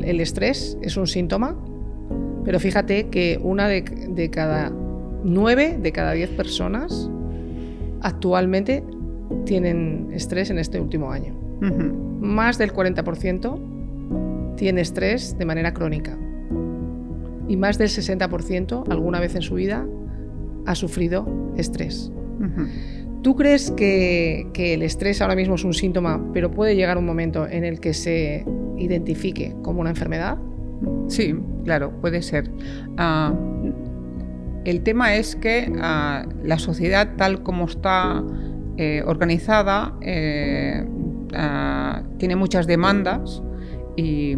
el estrés es un síntoma, pero fíjate que una de cada 9 de cada 10 personas actualmente tienen estrés en este último año. Más del 40% tiene estrés de manera crónica y más del 60% alguna vez en su vida ha sufrido estrés. ¿Tú crees que el estrés ahora mismo es un síntoma, pero puede llegar un momento en el que se identifique como una enfermedad? Sí, claro, puede ser. El tema es que la sociedad tal como está organizada tiene muchas demandas y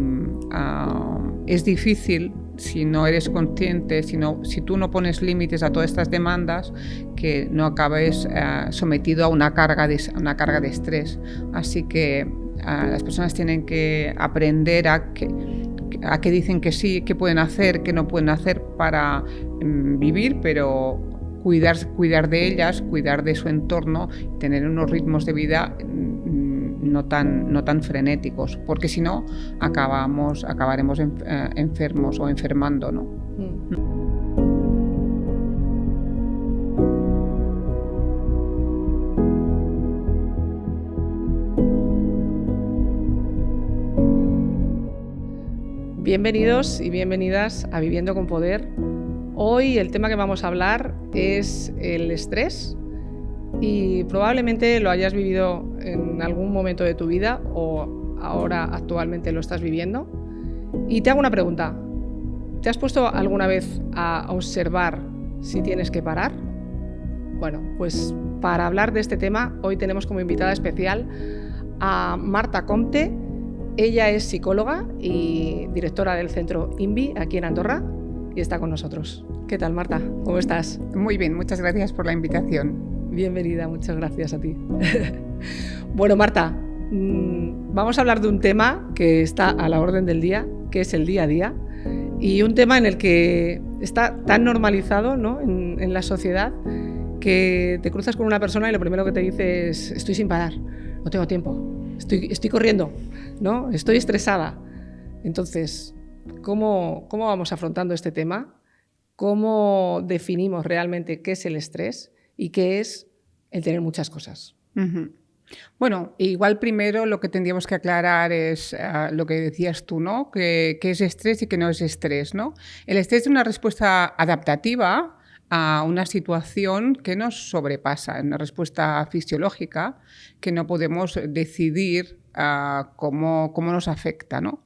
es difícil, si no eres consciente, si tú no pones límites a todas estas demandas, que no acabes sometido a una carga de estrés. Así que las personas tienen que aprender a qué dicen que sí, qué pueden hacer, qué no pueden hacer para vivir, pero cuidar de ellas, cuidar de su entorno, tener unos ritmos de vida no tan frenéticos, porque si no acabaremos enfermos o enfermando, ¿no? Bienvenidos y bienvenidas a Viviendo con Poder. Hoy el tema que vamos a hablar es el estrés y probablemente lo hayas vivido en algún momento de tu vida o ahora actualmente lo estás viviendo. Y te hago una pregunta. ¿Te has puesto alguna vez a observar si tienes que parar? Bueno, pues para hablar de este tema hoy tenemos como invitada especial a Marta Compte. Ella es psicóloga y directora del centro INVI aquí en Andorra y está con nosotros. ¿Qué tal, Marta? ¿Cómo estás? Muy bien, muchas gracias por la invitación. Bienvenida, muchas gracias a ti. Bueno, Marta, vamos a hablar de un tema que está a la orden del día, que es el día a día, y un tema en el que está tan normalizado, ¿no?, en la sociedad, que te cruzas con una persona y lo primero que te dice es: estoy sin parar, no tengo tiempo, estoy corriendo, ¿no?, estoy estresada. Entonces, ¿cómo vamos afrontando este tema? ¿Cómo definimos realmente qué es el estrés y qué es el tener muchas cosas? Bueno, igual primero lo que tendríamos que aclarar es lo que decías tú, ¿no? ¿Qué es estrés y qué no es estrés, ¿no? El estrés es una respuesta adaptativa a una situación que nos sobrepasa, una respuesta fisiológica que no podemos decidir cómo nos afecta, ¿no?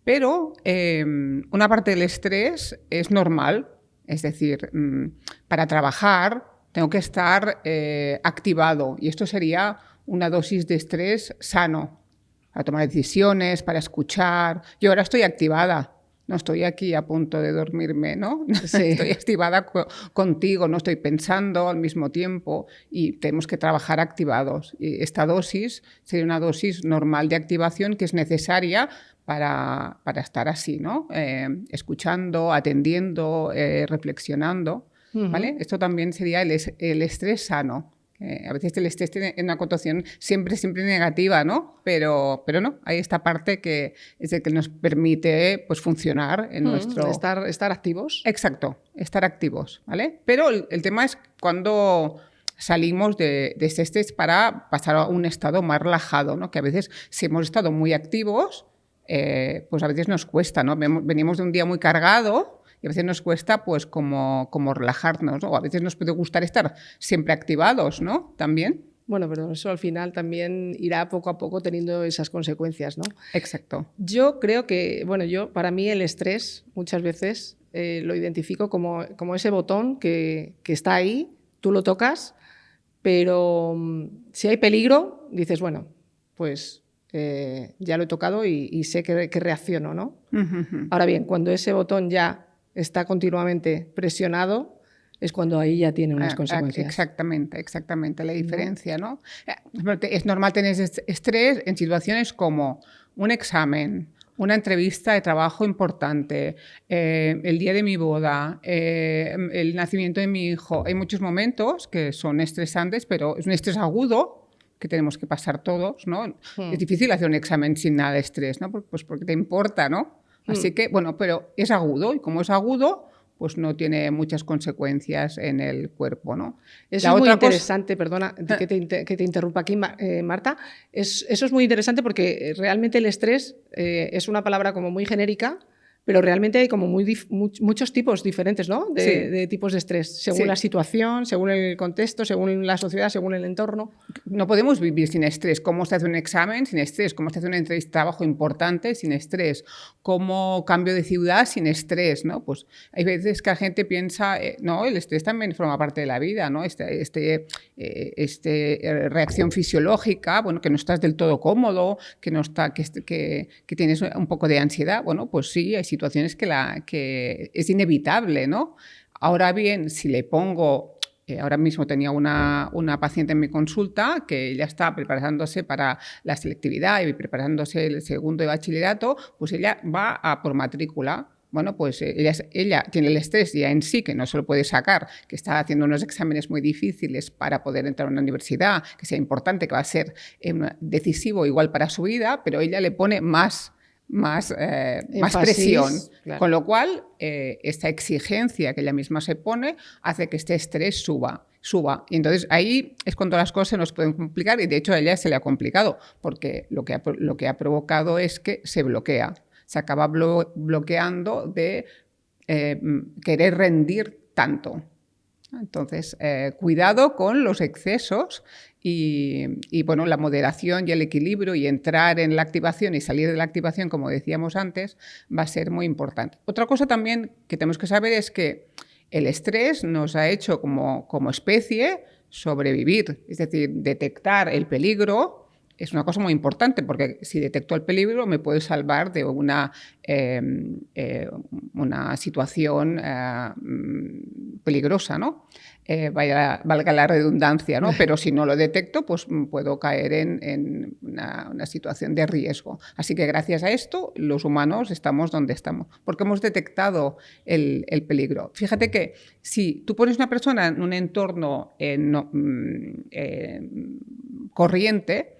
Pero una parte del estrés es normal, es decir, para trabajar tengo que estar activado y esto sería una dosis de estrés sano, para tomar decisiones, para escuchar. Yo ahora estoy activada, no estoy aquí a punto de dormirme, ¿no? Sí. Estoy activada contigo, no estoy pensando al mismo tiempo y tenemos que trabajar activados. Y esta dosis sería una dosis normal de activación que es necesaria para estar así, ¿no? Escuchando, atendiendo, reflexionando, ¿vale? Esto también sería el estrés sano. A veces el estrés tiene una connotación siempre negativa, ¿no? Pero no, hay esta parte que es el que nos permite pues, funcionar en nuestro... Estar activos. Exacto, estar activos, ¿vale? Pero el tema es cuando salimos de este estrés para pasar a un estado más relajado, ¿no? Que a veces si hemos estado muy activos, pues a veces nos cuesta, ¿no? Venimos de un día muy cargado y a veces nos cuesta pues como relajarnos, ¿no? O a veces nos puede gustar estar siempre activados, ¿no? También. Bueno, pero eso al final también irá poco a poco teniendo esas consecuencias, ¿no? Exacto. Yo creo que, bueno, para mí el estrés muchas veces lo identifico como ese botón que está ahí, tú lo tocas, pero si hay peligro, dices, bueno, pues ya lo he tocado y sé que reacciono, ¿no? Ahora bien, cuando ese botón ya está continuamente presionado, es cuando ahí ya tiene unas consecuencias. Exactamente la diferencia, ¿no? Es normal tener estrés en situaciones como un examen, una entrevista de trabajo importante, el día de mi boda, el nacimiento de mi hijo. Hay muchos momentos que son estresantes, pero es un estrés agudo que tenemos que pasar todos, ¿no? Es difícil hacer un examen sin nada de estrés, ¿no? Pues porque te importa, ¿no? Así que, bueno, pero es agudo y como es agudo, pues no tiene muchas consecuencias en el cuerpo, ¿no? Eso es muy interesante, perdona que te interrumpa aquí, Marta. Eso es muy interesante porque realmente el estrés es una palabra como muy genérica, pero realmente hay como muchos tipos diferentes, ¿no? De tipos de estrés, según la situación, según el contexto, según la sociedad, según el entorno. No podemos vivir sin estrés. ¿Cómo se hace un examen sin estrés? ¿Cómo se hace una entrevista de trabajo importante sin estrés? ¿Cómo cambio de ciudad sin estrés? ¿No? Pues hay veces que la gente piensa, no, el estrés también forma parte de la vida, ¿no? Reacción fisiológica, bueno, que no estás del todo cómodo, que tienes un poco de ansiedad. Bueno, pues sí, hay situaciones que es inevitable, ¿no? Ahora bien, si le pongo... ahora mismo tenía una paciente en mi consulta que ella está preparándose para la selectividad y preparándose el segundo de bachillerato, pues ella va a por matrícula. Bueno, pues ella tiene el estrés ya en sí, que no se lo puede sacar, que está haciendo unos exámenes muy difíciles para poder entrar a una universidad, que sea importante, que va a ser decisivo igual para su vida, pero ella le pone más presión, claro. Con lo cual esta exigencia que ella misma se pone hace que este estrés suba. Y entonces ahí es cuando las cosas se nos pueden complicar y de hecho a ella se le ha complicado porque lo que ha provocado es que se bloquea, se acaba bloqueando de querer rendir tanto. Entonces, cuidado con los excesos y bueno, la moderación y el equilibrio y entrar en la activación y salir de la activación, como decíamos antes, va a ser muy importante. Otra cosa también que tenemos que saber es que el estrés nos ha hecho como especie sobrevivir, es decir, detectar el peligro. Es una cosa muy importante porque si detecto el peligro me puede salvar de una situación peligrosa, ¿no? Valga la redundancia, ¿no? Pero si no lo detecto, pues puedo caer en una situación de riesgo. Así que gracias a esto, los humanos estamos donde estamos, porque hemos detectado el peligro. Fíjate que si tú pones una persona en un entorno corriente,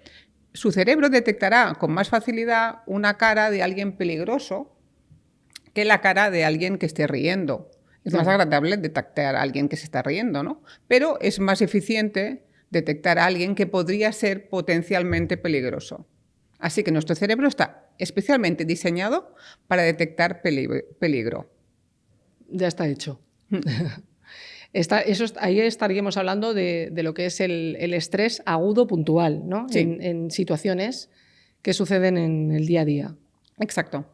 su cerebro detectará con más facilidad una cara de alguien peligroso que la cara de alguien que esté riendo. Es más agradable detectar a alguien que se está riendo, ¿no? Pero es más eficiente detectar a alguien que podría ser potencialmente peligroso. Así que nuestro cerebro está especialmente diseñado para detectar peligro. Ya está hecho. Ahí estaríamos hablando de lo que es el estrés agudo puntual, ¿no? Sí. En situaciones que suceden en el día a día. Exacto.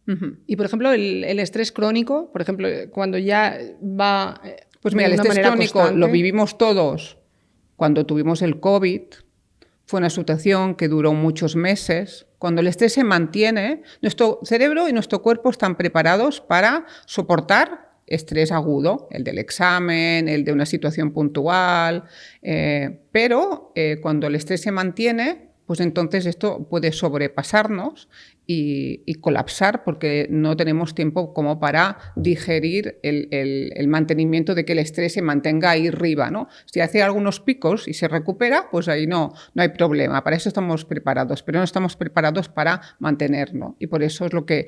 Uh-huh. Y, por ejemplo, el estrés crónico, por ejemplo, cuando ya va pues mira, el estrés crónico constante, lo vivimos todos cuando tuvimos el COVID. Fue una situación que duró muchos meses. Cuando el estrés se mantiene, nuestro cerebro y nuestro cuerpo están preparados para soportar estrés agudo, el del examen, el de una situación puntual, pero cuando el estrés se mantiene, pues entonces esto puede sobrepasarnos y colapsar porque no tenemos tiempo como para digerir el mantenimiento de que el estrés se mantenga ahí arriba, ¿no? Si hace algunos picos y se recupera, pues ahí no hay problema. Para eso estamos preparados, pero no estamos preparados para mantenerlo. Y por eso es lo que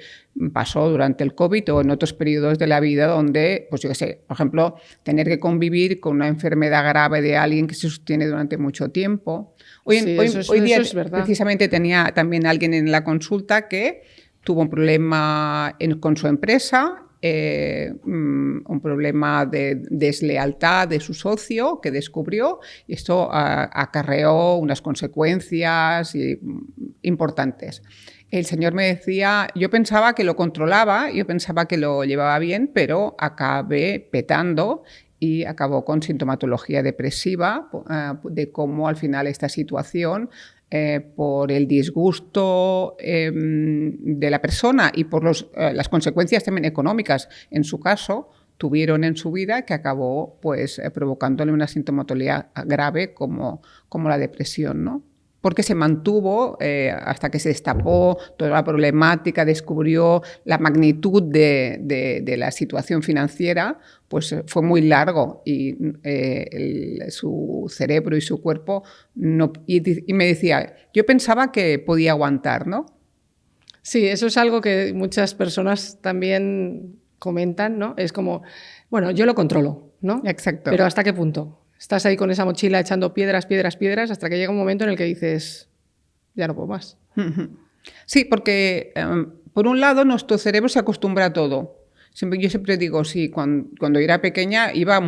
pasó durante el COVID o en otros periodos de la vida donde, pues yo qué sé, por ejemplo, tener que convivir con una enfermedad grave de alguien que se sostiene durante mucho tiempo. Hoy día es verdad. Precisamente tenía también alguien en la consulta que tuvo un problema con su empresa, un problema de deslealtad de su socio que descubrió y esto acarreó unas consecuencias importantes. El señor me decía, yo pensaba que lo controlaba, yo pensaba que lo llevaba bien, pero acabé petando y acabó con sintomatología depresiva, de cómo al final esta situación, por el disgusto de la persona y por las consecuencias también económicas, en su caso, tuvieron en su vida, que acabó pues, provocándole una sintomatología grave como la depresión, ¿no? Porque se mantuvo hasta que se destapó toda la problemática, descubrió la magnitud de la situación financiera, pues fue muy largo y su cerebro y su cuerpo no... Y me decía, yo pensaba que podía aguantar, ¿no? Sí, eso es algo que muchas personas también comentan, ¿no? Es como, bueno, yo lo controlo, ¿no? Exacto. Pero ¿hasta qué punto? Estás ahí con esa mochila echando piedras, piedras, piedras, hasta que llega un momento en el que dices, ya no puedo más. Sí, porque por un lado nuestro cerebro se acostumbra a todo. Yo siempre digo, sí, cuando era pequeña iba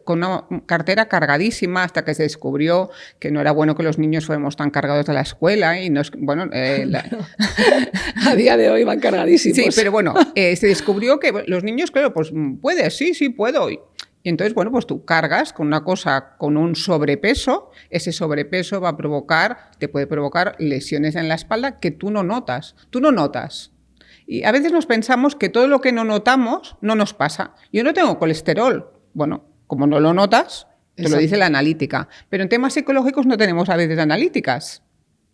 con una cartera cargadísima hasta que se descubrió que no era bueno que los niños fuéramos tan cargados de la escuela y A día de hoy van cargadísimos. Sí, pero bueno, se descubrió que los niños, claro, pues puedes, sí, puedo. Y entonces, bueno, pues tú cargas con una cosa, con un sobrepeso, ese sobrepeso te puede provocar lesiones en la espalda que tú no notas. Y a veces nos pensamos que todo lo que no notamos no nos pasa. Yo no tengo colesterol. Bueno, como no lo notas, te lo dice la analítica. Pero en temas psicológicos no tenemos a veces analíticas.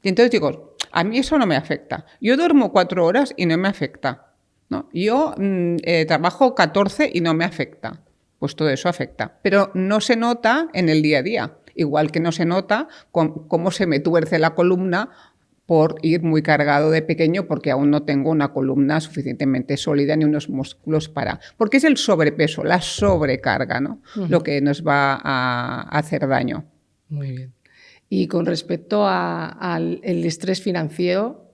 Y entonces digo, a mí eso no me afecta. Yo duermo 4 horas y no me afecta, ¿no? Yo trabajo 14 y no me afecta. Pues todo eso afecta. Pero no se nota en el día a día. Igual que no se nota cómo se me tuerce la columna por ir muy cargado de pequeño porque aún no tengo una columna suficientemente sólida ni unos músculos para... Porque es el sobrepeso, la sobrecarga, ¿no? Lo que nos va a hacer daño. Muy bien. Y con respecto al estrés financiero,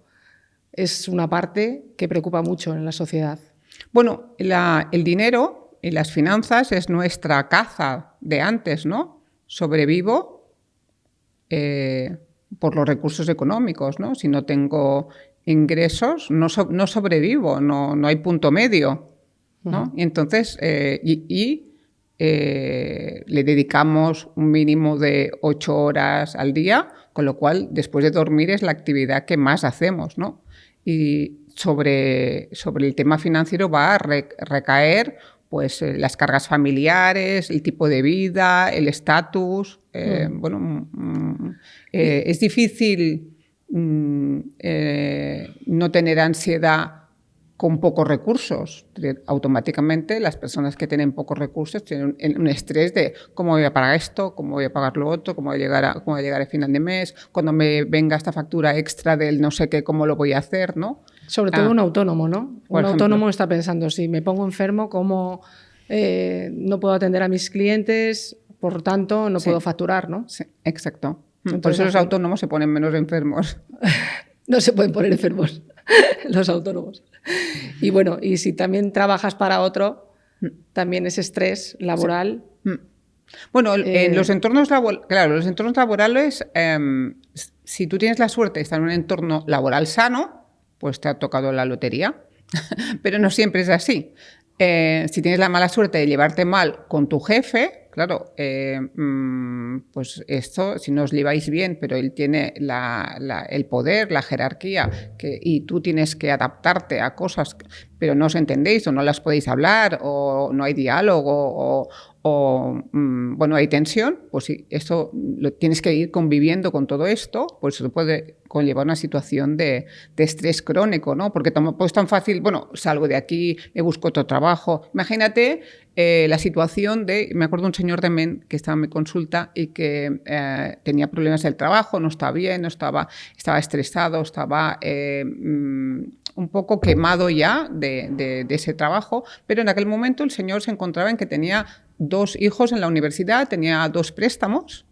es una parte que preocupa mucho en la sociedad. Bueno, el dinero y las finanzas es nuestra caza de antes, ¿no? Sobrevivo por los recursos económicos, ¿no? Si no tengo ingresos, no sobrevivo, no hay punto medio, ¿no? Y entonces, le dedicamos un mínimo de 8 horas al día, con lo cual, después de dormir, es la actividad que más hacemos, ¿no? Y sobre el tema financiero va a recaer pues las cargas familiares, el tipo de vida, el estatus. Es difícil no tener ansiedad con pocos recursos. Automáticamente las personas que tienen pocos recursos tienen un estrés de cómo voy a pagar esto, cómo voy a pagar lo otro, cómo voy a llegar a final de mes, cuando me venga esta factura extra del no sé qué, cómo lo voy a hacer, ¿no? Sobre todo un autónomo, ¿no? Un ejemplo, autónomo está pensando, si me pongo enfermo, ¿cómo no puedo atender a mis clientes? Por tanto, no puedo facturar, ¿no? Sí, exacto. Entonces, por eso los autónomos se ponen menos enfermos. No se pueden poner enfermos los autónomos. Y bueno, y si también trabajas para otro, también ese estrés laboral. Sí. Bueno, en los entornos laborales, claro, los entornos laborales, si tú tienes la suerte de estar en un entorno laboral sano, pues te ha tocado la lotería. Pero no siempre es así. Si tienes la mala suerte de llevarte mal con tu jefe, claro, pues esto, si no os lleváis bien, pero él tiene el poder, la jerarquía, y tú tienes que adaptarte a cosas, pero no os entendéis o no las podéis hablar o no hay diálogo bueno, hay tensión, pues si esto lo tienes que ir conviviendo con todo esto, pues eso puede conllevar una situación de estrés crónico, ¿no? Porque tampoco es tan fácil, bueno, salgo de aquí, me busco otro trabajo. Imagínate la situación me acuerdo de un señor también que estaba en mi consulta y que tenía problemas del trabajo, no estaba bien, estaba estresado, estaba un poco quemado ya de ese trabajo, pero en aquel momento el señor se encontraba en que tenía 2 hijos en la universidad, tenía 2 préstamos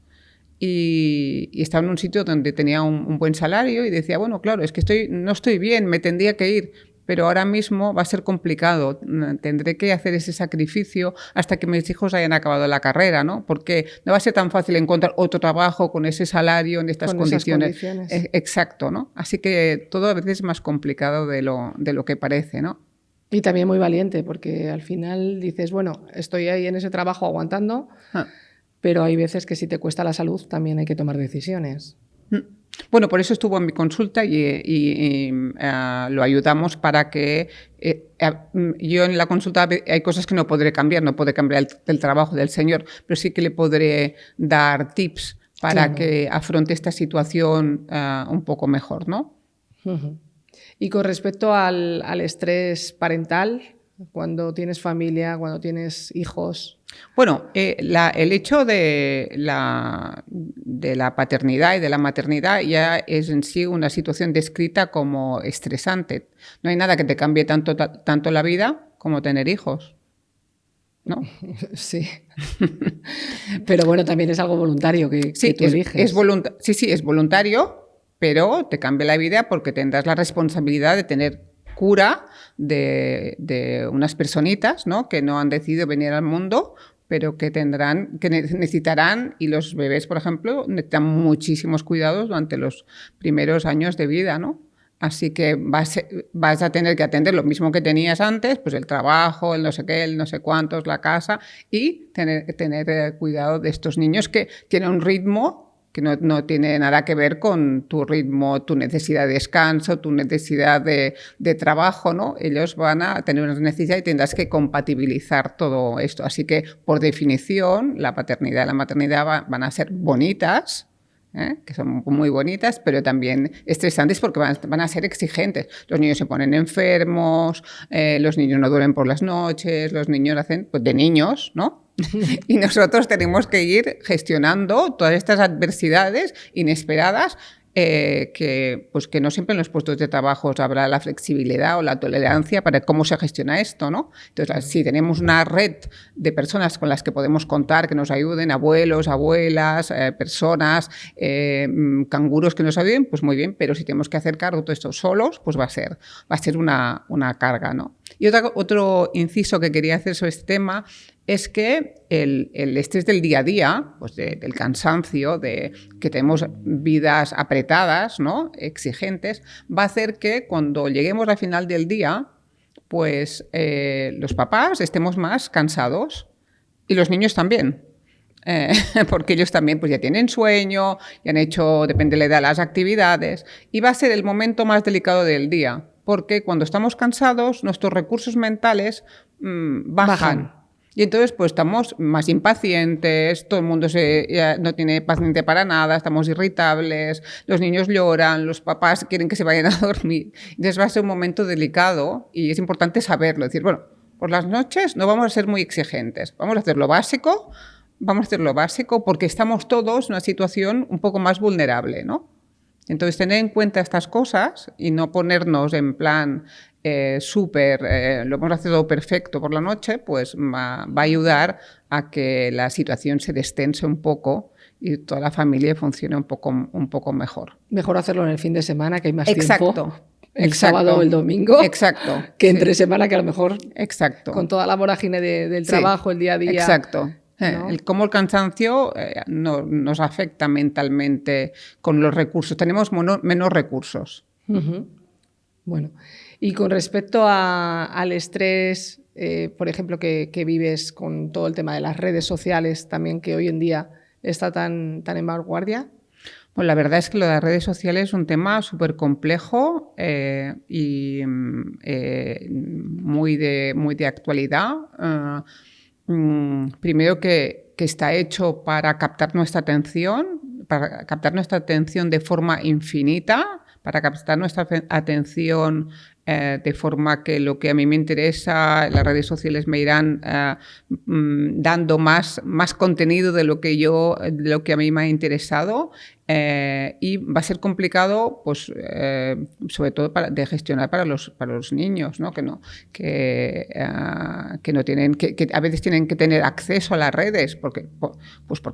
y estaba en un sitio donde tenía un buen salario y decía, bueno, claro, es que no estoy bien, me tendría que ir, pero ahora mismo va a ser complicado, tendré que hacer ese sacrificio hasta que mis hijos hayan acabado la carrera, ¿no? Porque no va a ser tan fácil encontrar otro trabajo con ese salario, en estas condiciones. Exacto, ¿no? Así que todo a veces es más complicado de lo que parece, ¿no? Y también muy valiente, porque al final dices, bueno, estoy ahí en ese trabajo aguantando, pero hay veces que si te cuesta la salud también hay que tomar decisiones. Bueno, por eso estuvo en mi consulta y lo ayudamos para que... yo en la consulta hay cosas que no podré cambiar, no podré cambiar el trabajo del señor, pero sí que le podré dar tips para que afronte esta situación un poco mejor, ¿no? Y con respecto al estrés parental, cuando tienes familia, cuando tienes hijos, Bueno, el hecho de la paternidad y de la maternidad ya es en sí una situación descrita como estresante. No hay nada que te cambie tanto la vida como tener hijos, ¿no? Sí. Pero bueno, también es algo voluntario que tú eliges. Sí, es voluntario, pero te cambia la vida porque tendrás la responsabilidad de tener cura de unas personitas, ¿no?, que no han decidido venir al mundo, pero que necesitarán, y los bebés, por ejemplo, necesitan muchísimos cuidados durante los primeros años de vida, ¿no? Así que vas a tener que atender lo mismo que tenías antes, pues el trabajo, el no sé qué, el no sé cuántos, la casa, y tener cuidado de estos niños que tienen un ritmo que no tiene nada que ver con tu ritmo, tu necesidad de descanso, tu necesidad de trabajo, ¿no? Ellos van a tener una necesidad y tendrás que compatibilizar todo esto. Así que, por definición, la paternidad y la maternidad van a ser bonitas, que son muy bonitas, pero también estresantes porque van a ser exigentes. Los niños se ponen enfermos, los niños no duermen por las noches, los niños hacen pues, de niños, ¿no? Y nosotros tenemos que ir gestionando todas estas adversidades inesperadas que no siempre en los puestos de trabajo habrá la flexibilidad o la tolerancia para cómo se gestiona esto, ¿no? Entonces, si tenemos una red de personas con las que podemos contar, que nos ayuden, abuelos, abuelas, personas, canguros que nos ayuden, pues muy bien, pero si tenemos que hacer cargo de todo esto solos, pues va a ser una carga, ¿no? Y otro inciso que quería hacer sobre este tema es que el estrés del día a día, pues del cansancio, de que tenemos vidas apretadas, ¿no?, exigentes, va a hacer que cuando lleguemos al final del día, pues los papás estemos más cansados y los niños también. Porque ellos también pues ya tienen sueño, ya han hecho, depende de la edad, las actividades, y va a ser el momento más delicado del día, porque cuando estamos cansados, nuestros recursos mentales bajan. Y entonces pues estamos más impacientes, todo el mundo ya no tiene paciencia para nada, estamos irritables, los niños lloran, los papás quieren que se vayan a dormir. Entonces va a ser un momento delicado y es importante saberlo. Decir, bueno, por las noches no vamos a ser muy exigentes, vamos a hacer lo básico porque estamos todos en una situación un poco más vulnerable, ¿no? Entonces, tener en cuenta estas cosas y no ponernos en plan lo hemos hecho todo perfecto por la noche, pues va a ayudar a que la situación se destense un poco y toda la familia funcione un poco mejor. Mejor hacerlo en el fin de semana, que hay más Exacto. tiempo. El sábado o el domingo. Exacto. Que entre semana, que a lo mejor exacto, con toda la vorágine del trabajo, el día a día. Exacto. ¿No? Cómo el cansancio nos afecta mentalmente con los recursos. Tenemos menos recursos. Uh-huh. Bueno, y con respecto al estrés, por ejemplo, que vives con todo el tema de las redes sociales también, que hoy en día está tan en vanguardia. Pues la verdad es que lo de las redes sociales es un tema súper complejo y muy de actualidad. Primero que está hecho para captar nuestra atención de forma infinita, para captar nuestra atención de forma que lo que a mí me interesa, las redes sociales me irán dando más contenido de lo que a mí me ha interesado. Y va a ser complicado, pues, sobre todo de gestionar para los niños, ¿no? Que no tienen, que a veces tienen que tener acceso a las redes porque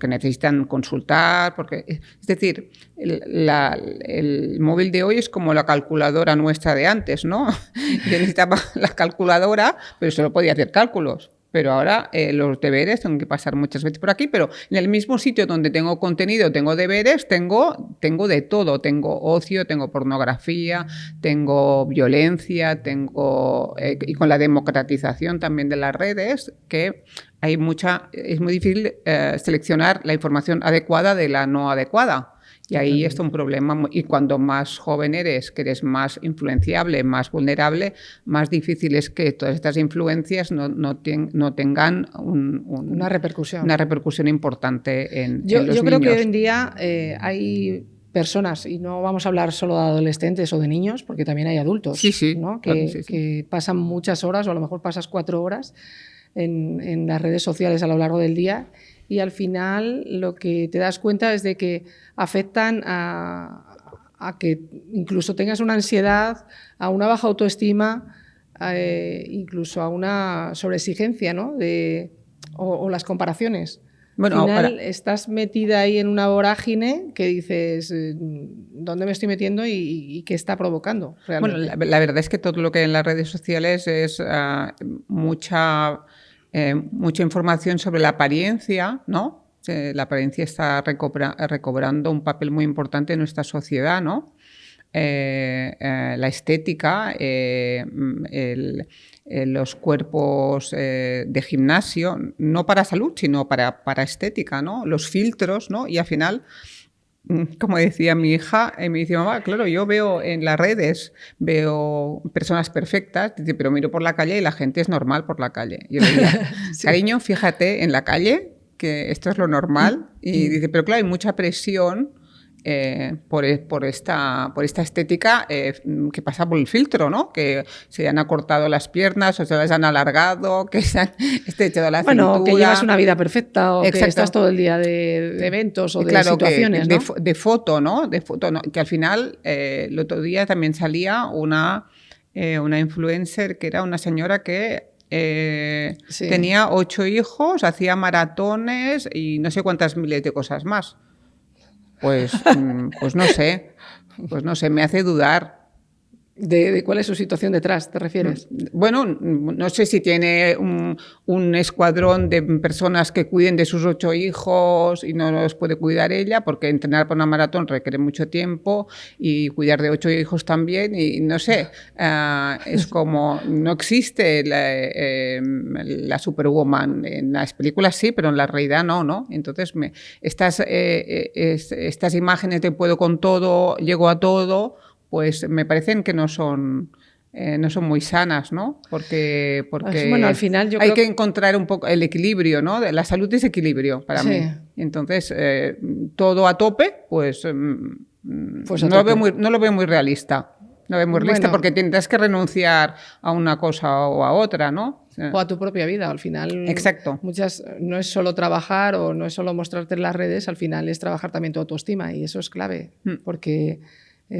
necesitan consultar, es decir, el móvil de hoy es como la calculadora nuestra de antes, ¿no? Yo necesitaba la calculadora, pero solo podía hacer cálculos. Pero ahora los deberes tengo que pasar muchas veces por aquí, pero en el mismo sitio donde tengo contenido, tengo deberes, tengo de todo. Tengo ocio, tengo pornografía, tengo violencia, y con la democratización también de las redes, que es muy difícil seleccionar la información adecuada de la no adecuada. Y ahí está un problema. Y cuando más joven eres, que eres más influenciable, más vulnerable, más difícil es que todas estas influencias no tengan una repercusión importante en los niños. Yo creo que hoy en día hay personas, y no vamos a hablar solo de adolescentes o de niños, porque también hay adultos, sí, ¿no? Claro, que pasan muchas horas, o a lo mejor pasas 4 horas en las redes sociales a lo largo del día, y al final lo que te das cuenta es de que afectan a que incluso tengas una ansiedad, a una baja autoestima, incluso a una sobreexigencia, ¿no? O las comparaciones. Bueno, al final estás metida ahí en una vorágine que dices, ¿dónde me estoy metiendo y qué está provocando realmente? Bueno, la verdad es que todo lo que hay en las redes sociales es mucha información sobre la apariencia, ¿no? La apariencia está recobrando un papel muy importante en nuestra sociedad, ¿no? La estética, los cuerpos de gimnasio, no para salud, sino para estética, ¿no? Los filtros, ¿no? Y al final, como decía mi hija, me dice, mamá, claro, yo veo en las redes, veo personas perfectas, dice, pero miro por la calle y la gente es normal por la calle. Yo le diría, sí. Cariño, fíjate en la calle, que esto es lo normal. Y dice, pero claro, hay mucha presión por esta estética que pasa por el filtro, ¿no? Que se han acortado las piernas o se las han alargado, que se han estrechado la cintura. Bueno, que llevas una vida perfecta o que estás todo el día de eventos o de situaciones, ¿no? De foto, ¿no? Que al final, el otro día también salía una influencer que era una señora que sí. Tenía 8 hijos, hacía maratones y no sé cuántas miles de cosas más. Pues no sé, me hace dudar. ¿De cuál es su situación detrás, te refieres? Bueno, no sé si tiene un escuadrón de personas que cuiden de sus 8 hijos y no los puede cuidar ella, porque entrenar para una maratón requiere mucho tiempo y cuidar de 8 hijos también, y no sé, es como, no existe la Superwoman. En las películas sí, pero en la realidad no. Entonces, estas imágenes de puedo con todo, llego a todo, pues me parecen que no son muy sanas, ¿no? Porque bueno, al final yo hay creo que encontrar un poco el equilibrio, ¿no? La salud es equilibrio para mí. Entonces, todo a tope, pues no lo veo muy realista. No lo veo muy realista porque tendrás que renunciar a una cosa o a otra, ¿no? O a tu propia vida, al final. Exacto. No es solo trabajar o no es solo mostrarte en las redes, al final es trabajar también tu autoestima, y eso es clave, porque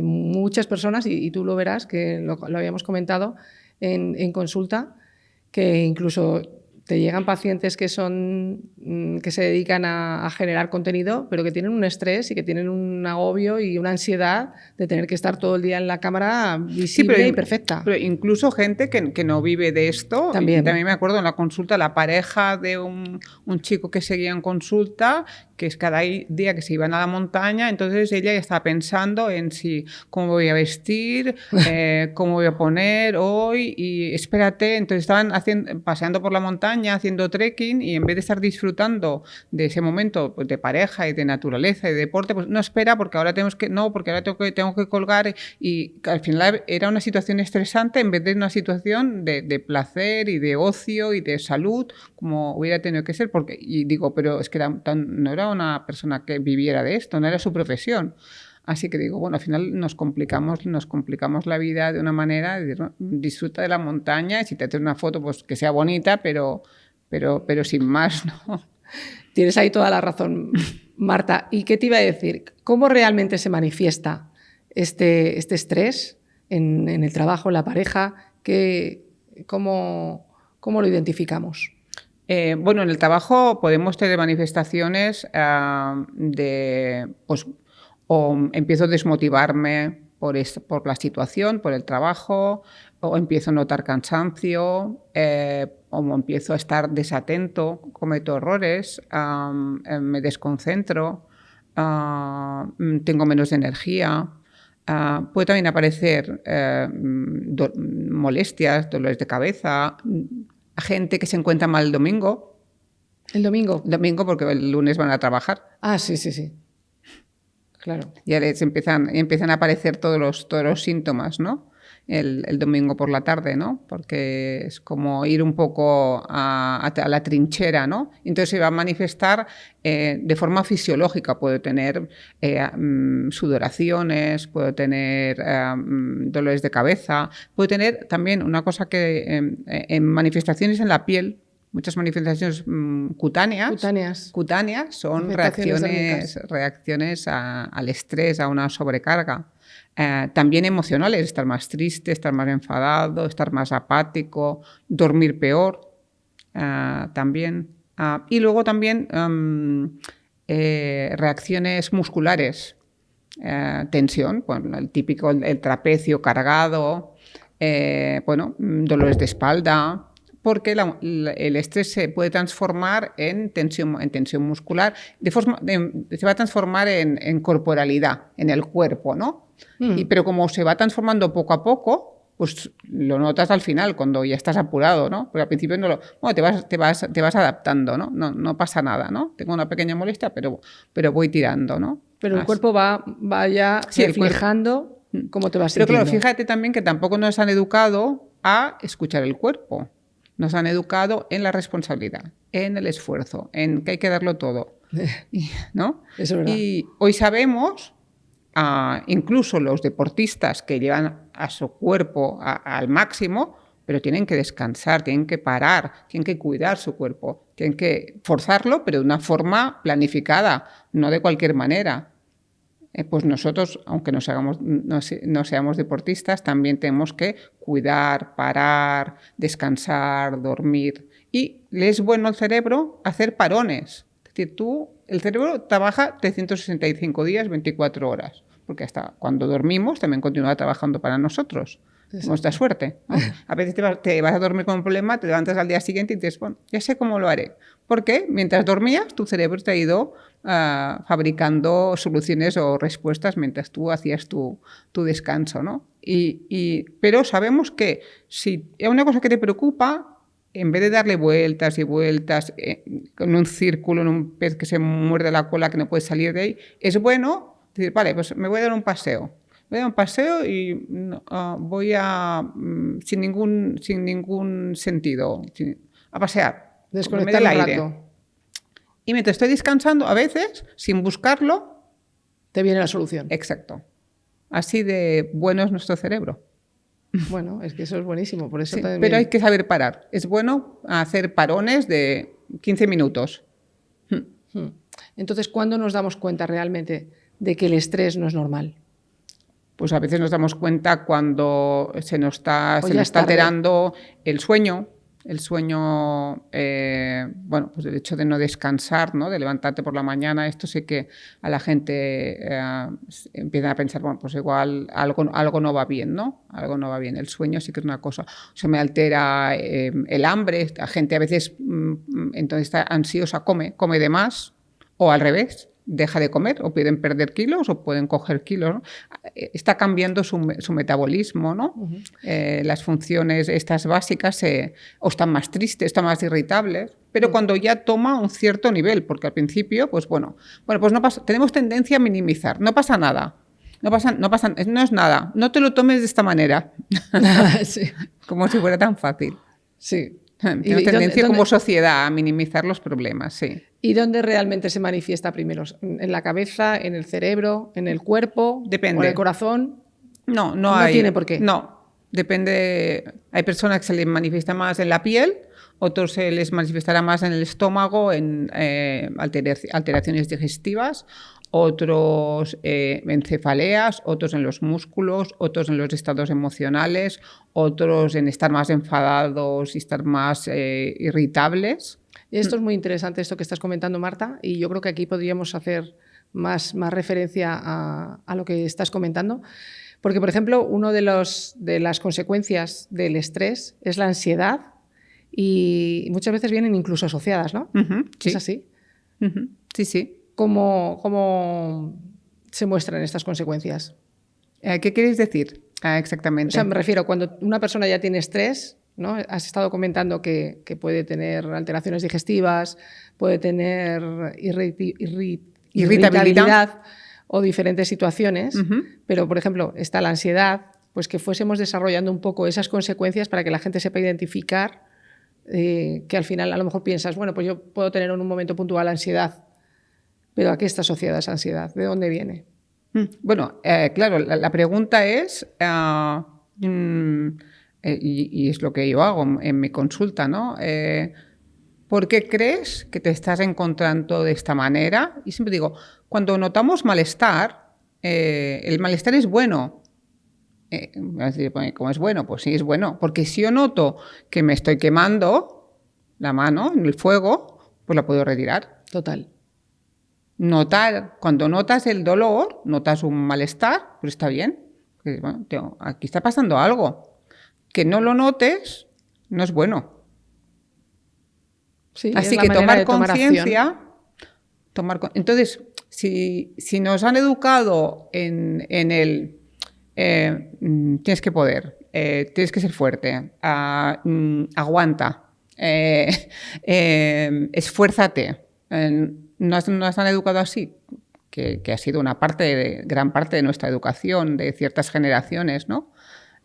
muchas personas, y tú lo verás, que lo habíamos comentado en consulta, que incluso te llegan pacientes que se dedican a generar contenido, pero que tienen un estrés y que tienen un agobio y una ansiedad de tener que estar todo el día en la cámara visible y perfecta. Pero incluso gente que no vive de esto. También me acuerdo en la consulta, la pareja de un chico que seguía en consulta, que es cada día que se iban a la montaña, entonces ella ya estaba pensando en cómo voy a vestir, cómo voy a poner hoy, y espérate, entonces estaban paseando por la montaña, haciendo trekking, y en vez de estar disfrutando de ese momento, pues, de pareja y de naturaleza y de deporte, pues no, espera, porque ahora porque ahora tengo que colgar, y al final era una situación estresante en vez de una situación de placer y de ocio y de salud, como hubiera tenido que ser, y digo, pero es que no era una persona que viviera de esto, no era su profesión. Así que digo, bueno, al final nos complicamos la vida de una manera, disfruta de la montaña, y si te haces una foto, pues que sea bonita, pero sin más, ¿no? Tienes ahí toda la razón, Marta. ¿Y qué te iba a decir? ¿Cómo realmente se manifiesta este estrés en el trabajo, en la pareja? ¿Cómo lo identificamos? Bueno, en el trabajo podemos tener manifestaciones o empiezo a desmotivarme por la situación, por el trabajo, o empiezo a notar cansancio, o empiezo a estar desatento, cometo errores, me desconcentro, tengo menos energía. Puede también aparecer molestias, dolores de cabeza, gente que se encuentra mal el domingo. ¿El domingo? Domingo, porque el lunes van a trabajar. Ah, sí. Claro. Ya empiezan a aparecer todos los síntomas, ¿no? El domingo por la tarde, ¿no? Porque es como ir un poco a la trinchera, ¿no? Entonces se va a manifestar de forma fisiológica. Puedo tener sudoraciones, puedo tener dolores de cabeza, puedo tener también una cosa que en manifestaciones en la piel, muchas manifestaciones cutáneas son reacciones al estrés, a una sobrecarga. También emocionales, estar más triste, estar más enfadado, estar más apático, dormir peor, también. Y luego también reacciones musculares, tensión, bueno, el típico, el trapecio cargado, dolores de espalda, porque el estrés se puede transformar en tensión muscular, se va a transformar en corporalidad, en el cuerpo, ¿no? Pero como se va transformando poco a poco, pues lo notas al final, cuando ya estás apurado, ¿no? Porque al principio te vas adaptando, ¿no? No pasa nada, ¿no? Tengo una pequeña molestia, pero voy tirando, ¿no? Pero el cuerpo va ya reflejando cómo te vas sintiendo. Pero claro, fíjate también que tampoco nos han educado a escuchar el cuerpo. Nos han educado en la responsabilidad, en el esfuerzo, en que hay que darlo todo, ¿no? Eso es verdad. Y hoy sabemos, incluso los deportistas que llevan a su cuerpo al máximo, pero tienen que descansar, tienen que parar, tienen que cuidar su cuerpo, tienen que forzarlo, pero de una forma planificada, no de cualquier manera. Pues nosotros, aunque no seamos deportistas, también tenemos que cuidar, parar, descansar, dormir. Y le es bueno al cerebro hacer parones. Es decir, el cerebro trabaja 365 días, 24 horas, porque hasta cuando dormimos también continúa trabajando para nosotros. Tenemos esta suerte, ¿no? A veces te vas a dormir con un problema, te levantas al día siguiente y dices, bueno, ya sé cómo lo haré. Porque mientras dormías, tu cerebro te ha ido fabricando soluciones o respuestas mientras tú hacías tu descanso, ¿no? Pero sabemos que si hay una cosa que te preocupa, en vez de darle vueltas y vueltas en un círculo, en un pez que se muerde la cola que no puede salir de ahí, es bueno decir, vale, pues me voy a dar un paseo. Voy a dar un paseo y voy sin ningún sentido, a pasear. Desconectar el rato. Y mientras estoy descansando, a veces, sin buscarlo, te viene la solución. Exacto. Así de bueno es nuestro cerebro. Bueno, es que eso es buenísimo. Por eso sí, también... Pero hay que saber parar. Es bueno hacer parones de 15 minutos. Entonces, ¿cuándo nos damos cuenta realmente de que el estrés no es normal? Pues a veces nos damos cuenta cuando se nos está alterando el sueño. El sueño, pues el hecho de no descansar, ¿no? De levantarte por la mañana, esto sí que a la gente empieza a pensar, bueno, pues igual algo no va bien, ¿no? Algo no va bien. El sueño sí que es una cosa. Se me altera el hambre, la gente a veces entonces está ansiosa, come de más, o al revés. Deja de comer, o pueden perder kilos o pueden coger kilos, ¿no? Está cambiando su metabolismo, ¿no? Las funciones estas básicas o están más tristes, están más irritables, pero cuando ya toma un cierto nivel, porque al principio, pues pues no pasa, tenemos tendencia a minimizar, no pasa nada. No es nada, no te lo tomes de esta manera. Sí. Como si fuera tan fácil. Sí. Tenemos tendencia como sociedad a minimizar los problemas, sí. ¿Y dónde realmente se manifiesta primero? ¿En la cabeza, en el cerebro, en el cuerpo? Depende. ¿O en el corazón? No tiene por qué. No, depende. Hay personas que se les manifiesta más en la piel, otros se les manifestará más en el estómago, en alteraciones digestivas, otros en cefaleas, otros en los músculos, otros en los estados emocionales, otros en estar más enfadados y estar más irritables. Y esto es muy interesante, esto que estás comentando, Marta, y yo creo que aquí podríamos hacer más referencia a lo que estás comentando, porque, por ejemplo, una de las consecuencias del estrés es la ansiedad y muchas veces vienen incluso asociadas, ¿no? Sí. ¿Es así? Sí. ¿Cómo se muestran estas consecuencias? ¿Qué queréis decir exactamente? O sea, me refiero, cuando una persona ya tiene estrés, ¿no? Has estado comentando que puede tener alteraciones digestivas, puede tener irritabilidad o diferentes situaciones, pero, por ejemplo, está la ansiedad, pues que fuésemos desarrollando un poco esas consecuencias para que la gente sepa identificar que al final a lo mejor piensas, bueno, pues yo puedo tener en un momento puntual ansiedad, pero ¿a qué está asociada esa ansiedad? ¿De dónde viene? Bueno, claro, la pregunta es... y es lo que yo hago en mi consulta, ¿no? ¿por qué crees que te estás encontrando de esta manera? Y siempre digo, cuando notamos malestar, el malestar es bueno. Me vas a decir, ¿cómo es bueno? Pues sí, es bueno. Porque si yo noto que me estoy quemando la mano en el fuego, pues la puedo retirar. Total. Cuando notas el dolor, notas un malestar, pues está bien. Porque, bueno, aquí está pasando algo. Que no lo notes no es bueno. Sí, así es que la tomar de tomar conciencia. Entonces, si nos han educado en el tienes que poder, tienes que ser fuerte, aguanta, esfuérzate. Nos han educado así, que ha sido gran parte de nuestra educación, de ciertas generaciones, ¿no?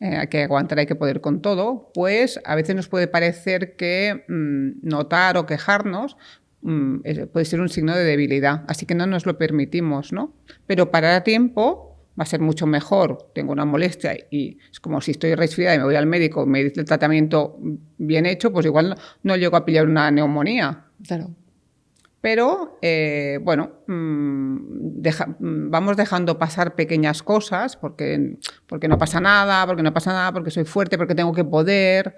Hay que aguantar, hay que poder con todo, pues a veces nos puede parecer que notar o quejarnos puede ser un signo de debilidad, así que no nos lo permitimos, ¿no? Pero parar a tiempo va a ser mucho mejor. Tengo una molestia y es como si estoy resfriada y me voy al médico, me dice el tratamiento bien hecho, pues igual no llego a pillar una neumonía. Claro. Pero, vamos dejando pasar pequeñas cosas porque no pasa nada, porque soy fuerte, porque tengo que poder.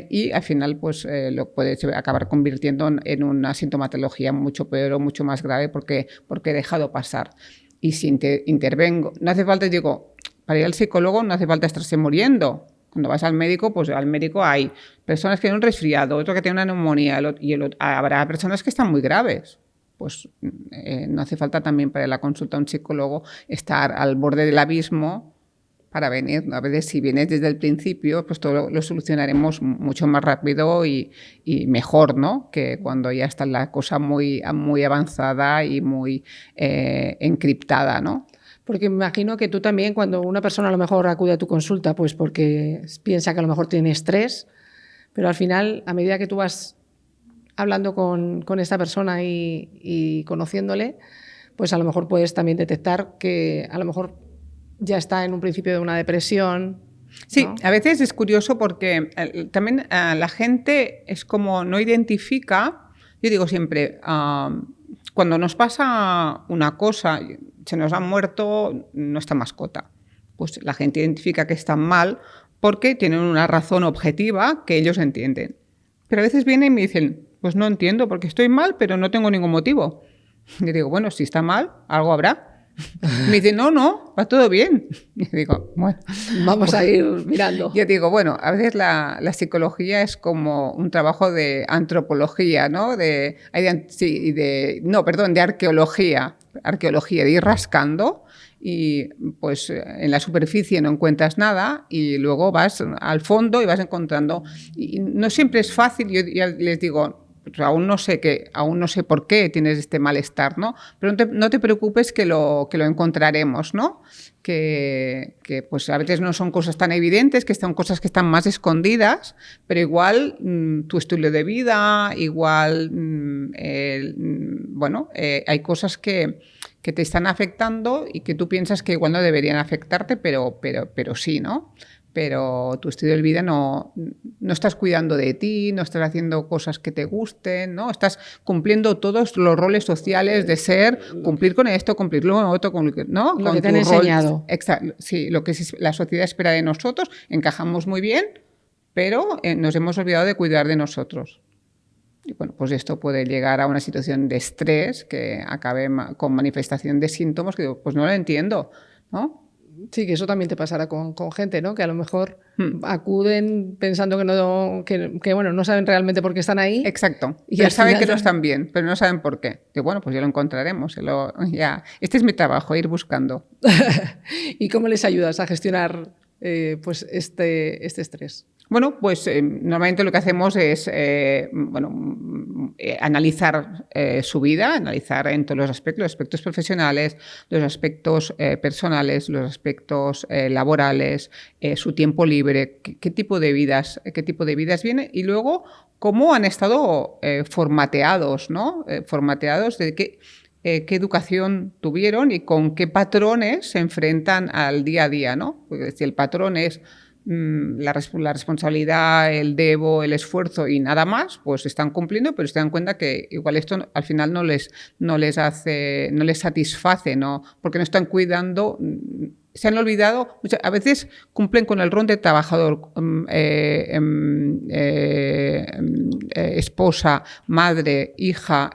Y al final pues lo puede acabar convirtiendo en una sintomatología mucho peor o mucho más grave porque he dejado pasar. Y si intervengo, no hace falta, digo, para ir al psicólogo no hace falta estarse muriendo. Cuando vas al médico, pues al médico hay personas que tienen un resfriado, otro que tiene una neumonía, habrá personas que están muy graves. Pues no hace falta también para la consulta a un psicólogo estar al borde del abismo para venir. A veces si vienes desde el principio, pues todo lo solucionaremos mucho más rápido y mejor, ¿no? Que cuando ya está la cosa muy, muy avanzada y muy encriptada, ¿no? Porque me imagino que tú también, cuando una persona a lo mejor acude a tu consulta, pues porque piensa que a lo mejor tiene estrés, pero al final, a medida que tú vas hablando con esta persona y conociéndole, pues a lo mejor puedes también detectar que a lo mejor ya está en un principio de una depresión. Sí, ¿no? A veces es curioso porque también la gente es como no identifica, yo digo siempre, cuando nos pasa una cosa, se nos ha muerto nuestra mascota, pues la gente identifica que están mal porque tienen una razón objetiva que ellos entienden. Pero a veces vienen y me dicen, pues no entiendo porque estoy mal, pero no tengo ningún motivo. Y digo, bueno, si está mal, algo habrá. Me dice, no, va todo bien. Y digo, bueno, vamos a ir mirando. Yo digo, bueno, a veces la psicología es como un trabajo de antropología, ¿no? De arqueología, de ir rascando y pues en la superficie no encuentras nada y luego vas al fondo y vas encontrando. Y no siempre es fácil, yo ya les digo, pues aún no sé por qué tienes este malestar, ¿no? Pero no te preocupes que lo encontraremos, ¿no? Que pues a veces no son cosas tan evidentes, que son cosas que están más escondidas, pero igual tu estilo de vida, igual hay cosas que te están afectando y que tú piensas que igual no deberían afectarte, pero sí, ¿no? Pero tu estilo de vida no estás cuidando de ti, no estás haciendo cosas que te gusten, ¿no? Estás cumpliendo todos los roles sociales de ser, cumplir con esto, cumplir con lo otro, ¿no? Lo con que te han enseñado. Exacto, sí, lo que la sociedad espera de nosotros, encajamos muy bien, pero nos hemos olvidado de cuidar de nosotros. Y bueno, pues esto puede llegar a una situación de estrés que acabe con manifestación de síntomas que digo, pues no lo entiendo, ¿no? Sí, que eso también te pasará con gente, ¿no? Que a lo mejor acuden pensando que bueno, no saben realmente por qué están ahí. Exacto. Y ya saben que no están bien, pero no saben por qué. Y bueno, pues ya lo encontraremos. Este es mi trabajo, ir buscando. ¿Y cómo les ayudas a gestionar pues este estrés? Bueno, pues normalmente lo que hacemos es analizar su vida, analizar en todos los aspectos profesionales, los aspectos personales, los aspectos laborales, su tiempo libre, qué tipo de vidas viene y luego cómo han estado formateados, ¿no? Formateados de qué educación tuvieron y con qué patrones se enfrentan al día a día, ¿no? Porque si el patrón es la responsabilidad, el debo, el esfuerzo y nada más, pues están cumpliendo, pero se dan cuenta que igual esto al final no les satisface, ¿no? Porque no están cuidando. Se han olvidado, a veces cumplen con el rol de trabajador, esposa, madre, hija,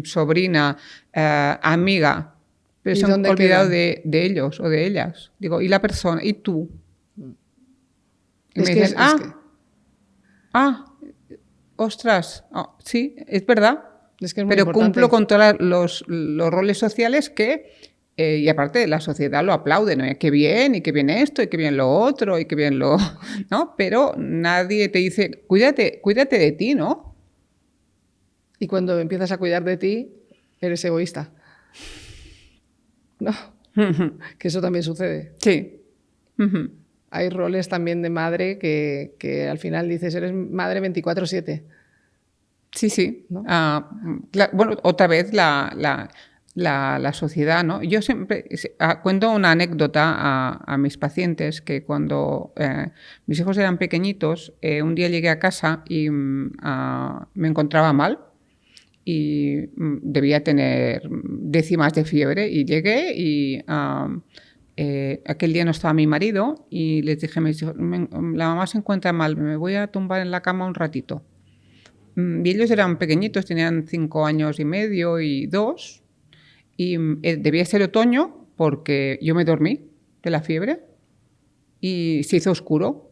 sobrina, amiga, pero se han olvidado de ellos o de ellas. Digo, ¿y la persona? ¿Y tú? Y me dicen, ostras, sí, es verdad, pero cumplo con todos los roles sociales que... y aparte la sociedad lo aplaude, ¿no? Qué bien, y qué bien esto, y qué bien lo otro, y qué bien lo... ¿no? Pero nadie te dice, cuídate de ti, ¿no? Y cuando empiezas a cuidar de ti, eres egoísta. ¿No? Que eso también sucede. Sí. Hay roles también de madre que al final dices, eres madre 24/7. Sí. ¿No? Bueno, otra vez la sociedad, ¿no? Yo siempre cuento una anécdota a mis pacientes que cuando mis hijos eran pequeñitos, un día llegué a casa y me encontraba mal y debía tener décimas de fiebre y llegué y aquel día no estaba mi marido y les dije a mis hijos, la mamá se encuentra mal, me voy a tumbar en la cama un ratito. Y ellos eran pequeñitos, tenían 5 años y medio y 2. Y debía ser otoño porque yo me dormí de la fiebre y se hizo oscuro.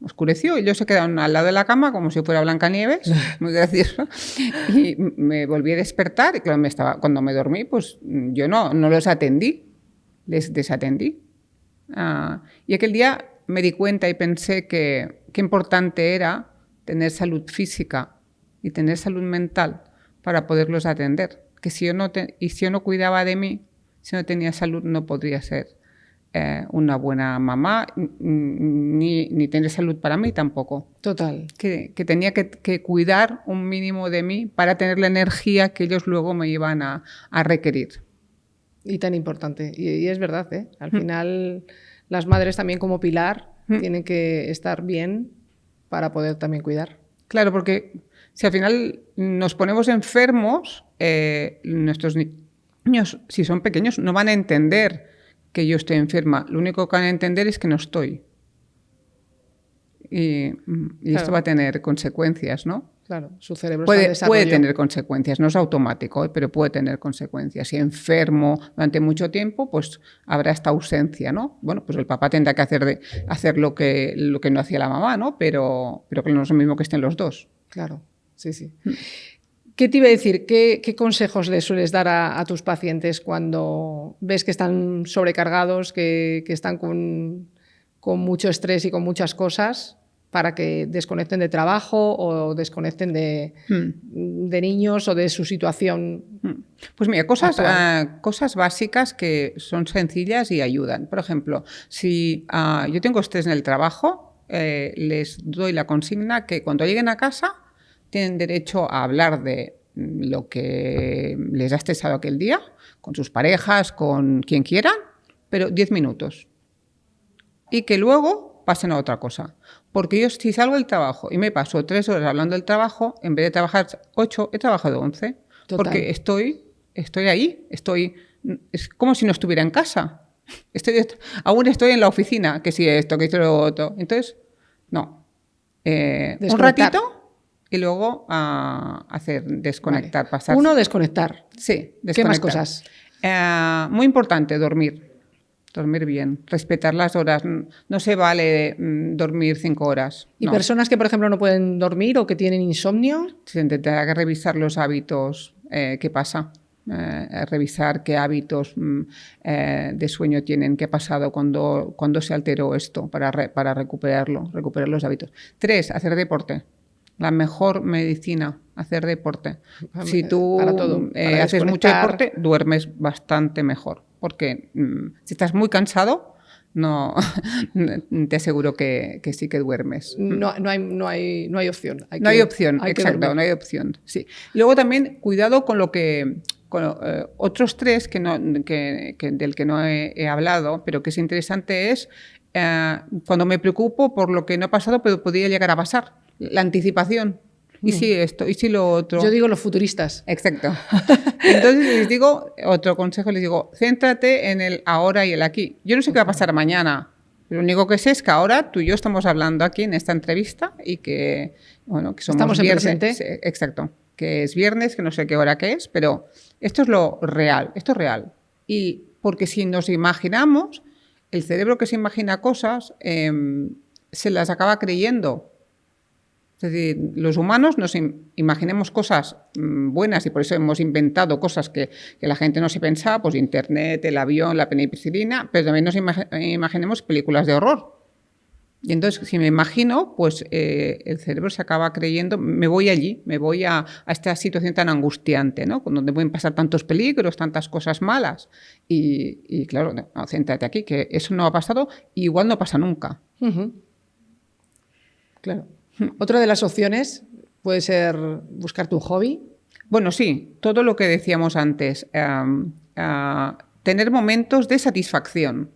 Oscureció y ellos se quedaron al lado de la cama como si fuera Blancanieves, muy gracioso. Y me volví a despertar y claro, cuando me dormí, pues yo no los atendí, les desatendí. Y aquel día me di cuenta y pensé que qué importante era tener salud física y tener salud mental para poderlos atender. Que si yo no cuidaba de mí, si no tenía salud, no podría ser una buena mamá, ni tener salud para mí tampoco. Total. Que tenía que cuidar un mínimo de mí para tener la energía que ellos luego me iban a requerir. Y tan importante. Y es verdad, ¿eh? Al final, las madres también como pilar tienen que estar bien para poder también cuidar. Claro, porque si al final nos ponemos enfermos, nuestros niños, si son pequeños, no van a entender que yo estoy enferma. Lo único que van a entender es que no estoy. Y claro, esto va a tener consecuencias, ¿no? Claro, su cerebro está en desarrollo. Puede tener consecuencias, no es automático, pero puede tener consecuencias. Si enfermo durante mucho tiempo, pues habrá esta ausencia, ¿no? Bueno, pues el papá tendrá que hacer lo que no hacía la mamá, ¿no? Pero que no es lo mismo que estén los dos. Claro, sí. ¿Qué te iba a decir? ¿Qué consejos le sueles dar a tus pacientes cuando ves que están sobrecargados, que están con mucho estrés y con muchas cosas, para que desconecten de trabajo o desconecten de niños o de su situación? Pues mira, cosas básicas que son sencillas y ayudan. Por ejemplo, si yo tengo estrés en el trabajo, les doy la consigna que cuando lleguen a casa tienen derecho a hablar de lo que les ha estresado aquel día, con sus parejas, con quien quieran, pero 10 minutos. Y que luego pasen a otra cosa. Porque yo si salgo del trabajo y me paso 3 horas hablando del trabajo, en vez de trabajar 8, he trabajado 11. Total. Porque estoy ahí, es como si no estuviera en casa. Aún estoy en la oficina, que si esto, que esto, lo otro. Entonces, no. Un ratito y luego desconectar. Vale. Pasar. Desconectar. Sí, desconectar. ¿Qué más cosas? Muy importante, dormir. Dormir bien, respetar las horas. No se vale dormir 5 horas. ¿Y personas que, por ejemplo, no pueden dormir o que tienen insomnio? Se tendrá que revisar los hábitos. ¿Qué pasa? Revisar qué hábitos de sueño tienen, qué ha pasado cuando se alteró esto para recuperar los hábitos. 3, hacer deporte. La mejor medicina, hacer deporte. Si tú haces mucho deporte, duermes bastante mejor. Porque si estás muy cansado, no te aseguro que sí que duermes. No hay opción. No hay opción, exacto, no hay opción. Sí. Luego también cuidado con otros 3 del que no he hablado, pero que es interesante es cuando me preocupo por lo que no ha pasado, pero podría llegar a pasar. La anticipación. ¿Y si esto? ¿Y si lo otro? Yo digo los futuristas. Exacto. Entonces les digo, otro consejo, les digo, céntrate en el ahora y el aquí. Yo no sé qué va a pasar mañana. Lo único que sé es que ahora tú y yo estamos hablando aquí en esta entrevista y que, bueno, que somos estamos viernes. En presente. Exacto. Que es viernes, que no sé qué hora que es, pero esto es lo real. Esto es real. Y porque si nos imaginamos, el cerebro que se imagina cosas se las acaba creyendo. Es decir, los humanos nos imaginemos cosas buenas y por eso hemos inventado cosas que la gente no se pensaba, pues Internet, el avión, la penicilina, pero también nos imaginemos películas de horror. Y entonces, si me imagino, pues el cerebro se acaba creyendo, me voy allí, me voy a esta situación tan angustiante, ¿no? Donde pueden pasar tantos peligros, tantas cosas malas. Y claro, no, céntrate aquí, que eso no ha pasado y igual no pasa nunca. Claro. Otra de las opciones puede ser buscarte un hobby. Bueno, sí, todo lo que decíamos antes. Tener momentos de satisfacción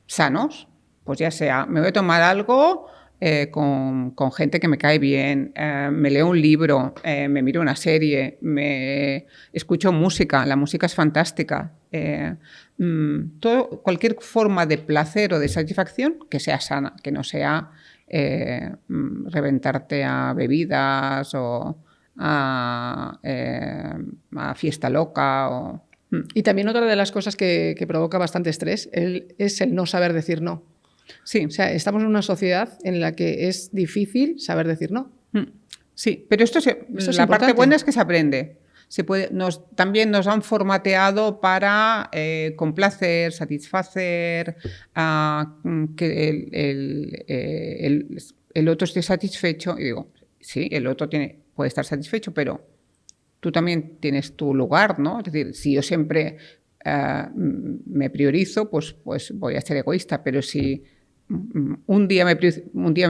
sanos. Pues ya sea, me voy a tomar algo con gente que me cae bien, me leo un libro, me miro una serie, me escucho música, la música es fantástica. Cualquier forma de placer o de satisfacción que sea sana, que no sea reventarte a bebidas o a fiesta loca. Y también otra de las cosas que provoca bastante estrés es el no saber decir no. Sí. O sea, estamos en una sociedad en la que es difícil saber decir no. Sí, pero esto la parte buena es que se aprende. También nos han formateado para complacer, satisfacer, que el otro esté satisfecho. Y digo, sí, el otro puede estar satisfecho, pero tú también tienes tu lugar, ¿no? Es decir, si yo siempre me priorizo, pues voy a ser egoísta, pero si un día me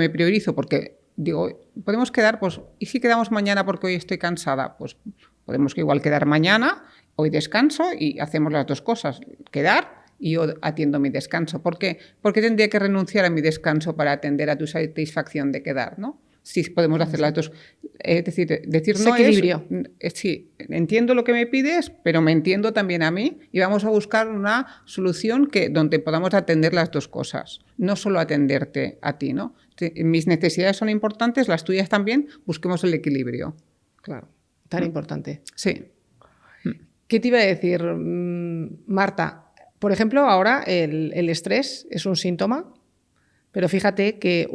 priorizo porque digo, podemos quedar, pues, ¿y si quedamos mañana porque hoy estoy cansada? Pues podemos igual quedar mañana, hoy descanso y hacemos las dos cosas, quedar y yo atiendo mi descanso. ¿Por qué? Porque tendría que renunciar a mi descanso para atender a tu satisfacción de quedar, ¿no? Sí, podemos hacer las dos. Es decir, decir no equilibrio. Sí, entiendo lo que me pides, pero me entiendo también a mí y vamos a buscar una solución donde podamos atender las dos cosas, no solo atenderte a ti, ¿no? Mis necesidades son importantes, las tuyas también, busquemos el equilibrio. Claro, tan importante. Sí. ¿Qué te iba a decir, Marta? Por ejemplo, ahora el estrés es un síntoma, pero fíjate que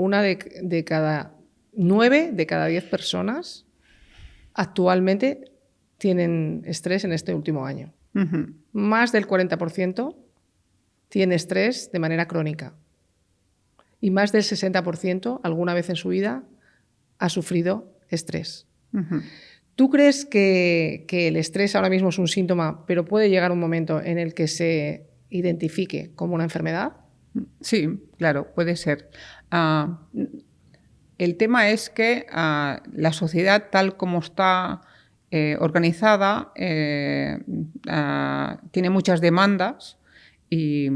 9 de cada 10 personas actualmente tienen estrés en este último año. Más del 40% tiene estrés de manera crónica. Y más del 60% alguna vez en su vida ha sufrido estrés. ¿Tú crees que el estrés ahora mismo es un síntoma, pero puede llegar un momento en el que se identifique como una enfermedad? Sí, claro, puede ser. El tema es que la sociedad tal como está organizada tiene muchas demandas y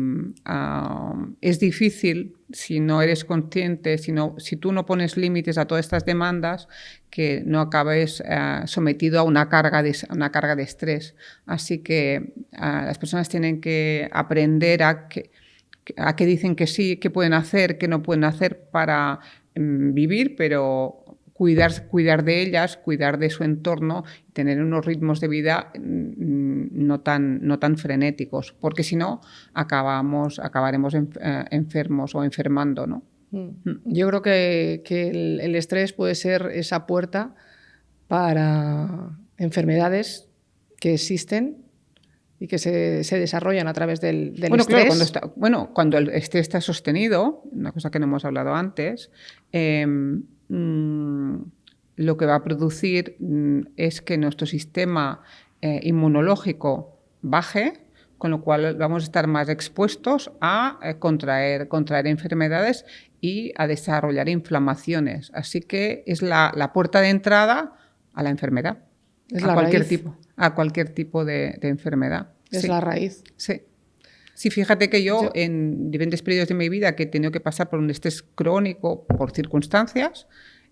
es difícil, si no eres consciente, si tú no pones límites a todas estas demandas, que no acabes sometido a una carga de estrés. Así que las personas tienen que aprender a qué dicen que sí, qué pueden hacer, qué no pueden hacer para vivir, pero cuidar de ellas, cuidar de su entorno, tener unos ritmos de vida no tan frenéticos, porque si no acabaremos enfermos o enfermando, ¿no? Yo creo que el estrés puede ser esa puerta para enfermedades que existen y que se desarrollan a través del estrés. Claro, cuando el estrés está sostenido, una cosa que no hemos hablado antes, lo que va a producir es que nuestro sistema inmunológico baje, con lo cual vamos a estar más expuestos a contraer enfermedades y a desarrollar inflamaciones. Así que es la puerta de entrada a la enfermedad. Es a cualquier tipo de enfermedad. Es la raíz. Sí. Sí, fíjate que yo en diferentes periodos de mi vida que he tenido que pasar por un estrés crónico por circunstancias,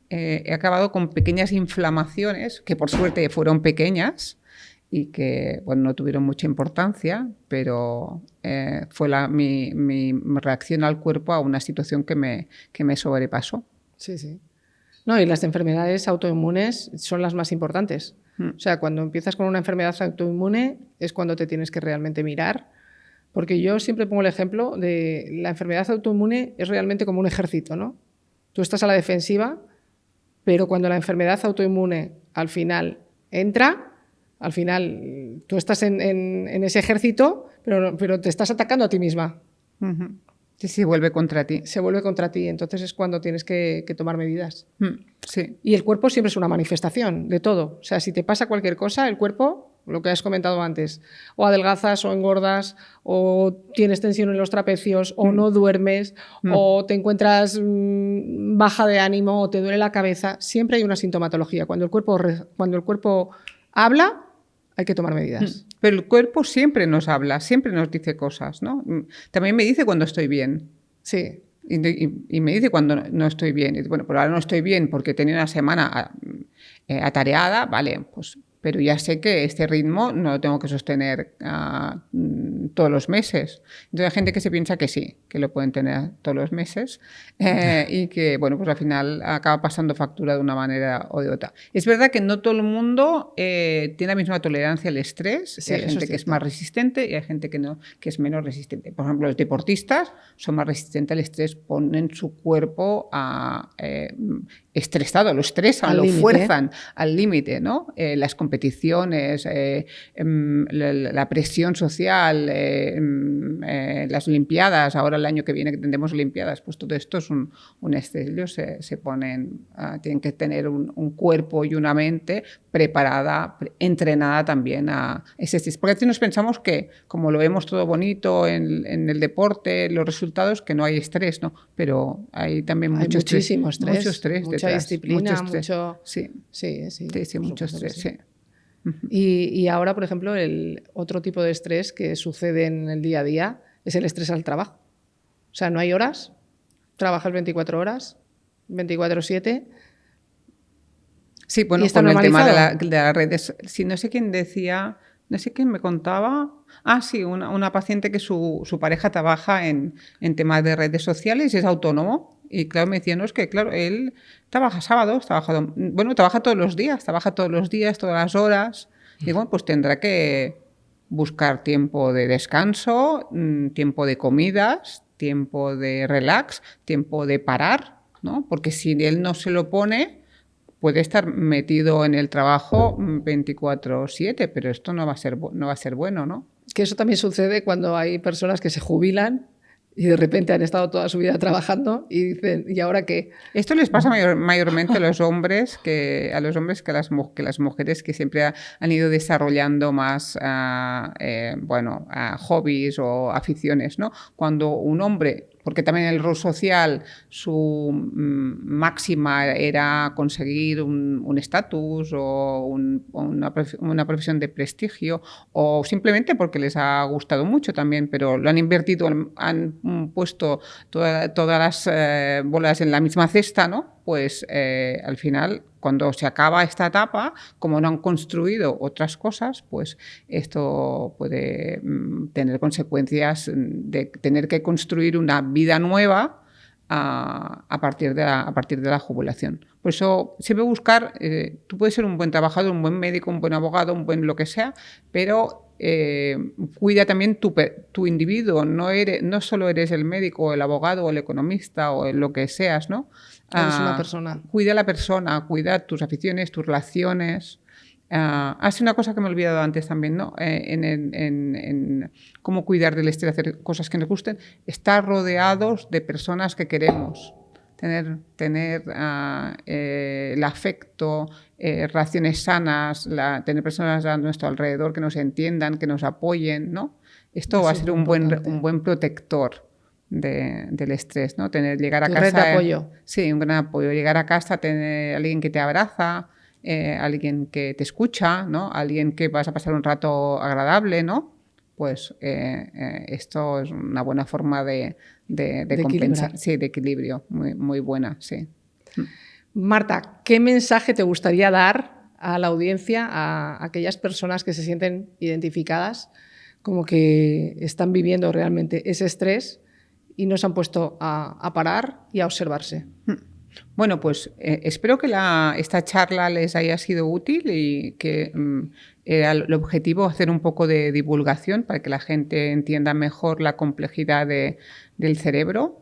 he acabado con pequeñas inflamaciones, que por suerte fueron pequeñas y que bueno, no tuvieron mucha importancia, pero fue mi reacción al cuerpo a una situación que me sobrepasó. Sí, sí. No, y las enfermedades autoinmunes son las más importantes. O sea, cuando empiezas con una enfermedad autoinmune es cuando te tienes que realmente mirar, porque yo siempre pongo el ejemplo de la enfermedad autoinmune es realmente como un ejército, ¿no? Tú estás a la defensiva, pero cuando la enfermedad autoinmune al final entra, al final tú estás en ese ejército, pero te estás atacando a ti misma. Uh-huh. Sí, vuelve contra ti. Se vuelve contra ti, entonces es cuando tienes que tomar medidas. Sí. Y el cuerpo siempre es una manifestación de todo. O sea, si te pasa cualquier cosa, el cuerpo, lo que has comentado antes, o adelgazas o engordas, o tienes tensión en los trapecios, o no duermes, o te encuentras baja de ánimo, o te duele la cabeza, siempre hay una sintomatología. Cuando el cuerpo habla, hay que tomar medidas. Pero el cuerpo siempre nos habla, siempre nos dice cosas, ¿no? También me dice cuando estoy bien. Sí. Y me dice cuando no estoy bien. Y, bueno, pero ahora no estoy bien porque tenía una semana atareada, vale, pues, pero ya sé que este ritmo no lo tengo que sostener todos los meses. Entonces hay gente que se piensa que sí, que lo pueden tener todos los meses y que, bueno, pues al final acaba pasando factura de una manera o de otra. Es verdad que no todo el mundo tiene la misma tolerancia al estrés. Sí, hay gente que es más resistente y hay gente que no, que es menos resistente. Por ejemplo, los deportistas son más resistentes al estrés, ponen su cuerpo estresado, lo estresan, lo fuerzan al límite, ¿no? Las competiciones, la presión social, las Olimpiadas, ahora el año que viene que tendremos Olimpiadas, pues todo esto es un estrés. Ellos se ponen, tienen que tener un cuerpo y una mente preparada, entrenada también a ese estrés. Porque a veces nos pensamos que, como lo vemos todo bonito en el deporte, los resultados, que no hay estrés, ¿no? Pero hay también mucho muchísimo estrés. Mucho estrés mucha detrás. disciplina, mucho estrés. mucho... Sí, mucho estrés, sí. Y ahora, por ejemplo, el otro tipo de estrés que sucede en el día a día es el estrés al trabajo. O sea, no hay horas, trabajas 24 horas, 24/7. Sí, bueno, con el tema de las redes. Sí, no sé quién decía, no sé quién me contaba. Sí, una paciente que su pareja trabaja en temas de redes sociales, es autónomo. Y claro, me decía, no, es que claro, él trabaja sábados, trabaja todos los días, todas las horas. Y bueno, pues tendrá que buscar tiempo de descanso, tiempo de comidas, tiempo de relax, tiempo de parar, ¿no? Porque si él no se lo pone, puede estar metido en el trabajo 24/7, pero esto no va a ser bueno, ¿no? Que eso también sucede cuando hay personas que se jubilan y de repente han estado toda su vida trabajando y dicen, ¿y ahora qué? Esto les pasa mayormente a los hombres que a las mujeres, que siempre han ido desarrollando más hobbies o aficiones, ¿no? Cuando un hombre, porque también en el rol social su máxima era conseguir un estatus o una profesión de prestigio, o simplemente porque les ha gustado mucho también, pero lo han invertido, han puesto todas las bolas en la misma cesta, ¿no? Pues al final, cuando se acaba esta etapa, como no han construido otras cosas, pues esto puede tener consecuencias de tener que construir una vida nueva a partir de la jubilación. Por eso siempre buscar, tú puedes ser un buen trabajador, un buen médico, un buen abogado, un buen lo que sea, pero cuida también tu individuo. No solo eres el médico, o el abogado, o el economista, o lo que seas, ¿no? Eres una persona. Cuida a la persona, cuida tus aficiones, tus relaciones. Es una cosa que me he olvidado antes también, ¿no? En cómo cuidar del estrés, hacer cosas que nos gusten, estar rodeados de personas que queremos, tener el afecto, relaciones sanas, tener personas a nuestro alrededor que nos entiendan, que nos apoyen, ¿no? Esto va a ser un buen protector del estrés, ¿no? Llegar a casa, red de apoyo. Sí, un gran apoyo. Llegar a casa, tener alguien que te abraza, alguien que te escucha, ¿no? Alguien que vas a pasar un rato agradable, ¿no? pues esto es una buena forma de compensar. Sí, de equilibrio, muy, muy buena, sí. Marta, ¿qué mensaje te gustaría dar a la audiencia, a aquellas personas que se sienten identificadas como que están viviendo realmente ese estrés y no se han puesto a parar y a observarse? Bueno, pues espero que esta charla les haya sido útil y que era el objetivo hacer un poco de divulgación para que la gente entienda mejor la complejidad del cerebro.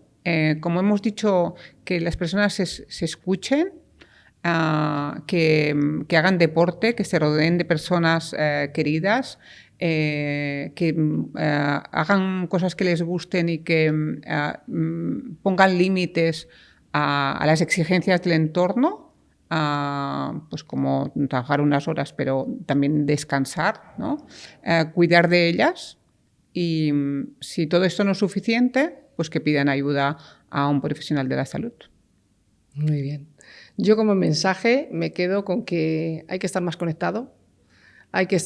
Como hemos dicho, que las personas se escuchen, que hagan deporte, que se rodeen de personas queridas, que hagan cosas que les gusten y que pongan límites a las exigencias del entorno, pues como trabajar unas horas, pero también descansar, ¿no? Cuidar de ellas, y si todo esto no es suficiente, pues que pidan ayuda a un profesional de la salud. Muy bien. Yo como mensaje me quedo con que hay que estar más conectado, hay que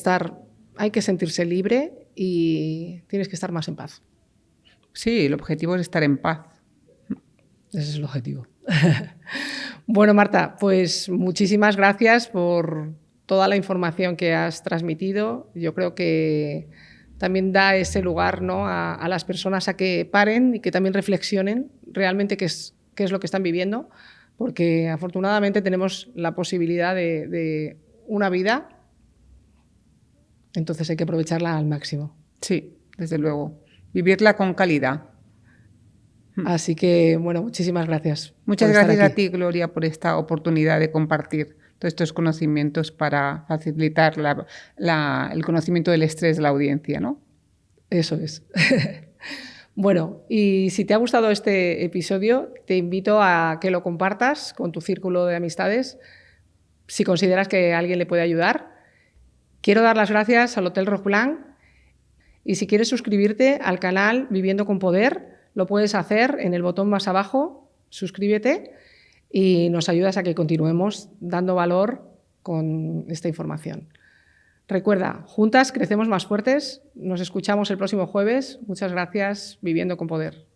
sentirse libre y tienes que estar más en paz. Sí, el objetivo es estar en paz. Ese es el objetivo. Bueno, Marta, pues muchísimas gracias por toda la información que has transmitido. Yo creo que también da ese lugar, ¿no?, a las personas a que paren y que también reflexionen realmente qué es lo que están viviendo, porque afortunadamente tenemos la posibilidad de una vida, entonces hay que aprovecharla al máximo. Sí, desde luego. Vivirla con calidad. Así que, bueno, muchísimas gracias. Muchas gracias a ti, Gloria, por esta oportunidad de compartir todos estos conocimientos para facilitar el conocimiento del estrés de la audiencia, ¿no? Eso es. Bueno, y si te ha gustado este episodio, te invito a que lo compartas con tu círculo de amistades si consideras que a alguien le puede ayudar. Quiero dar las gracias al Hotel Rockblanc, y si quieres suscribirte al canal Viviendo con Poder, lo puedes hacer en el botón más abajo, suscríbete, y nos ayudas a que continuemos dando valor con esta información. Recuerda, juntas crecemos más fuertes. Nos escuchamos el próximo jueves. Muchas gracias. Viviendo con Poder.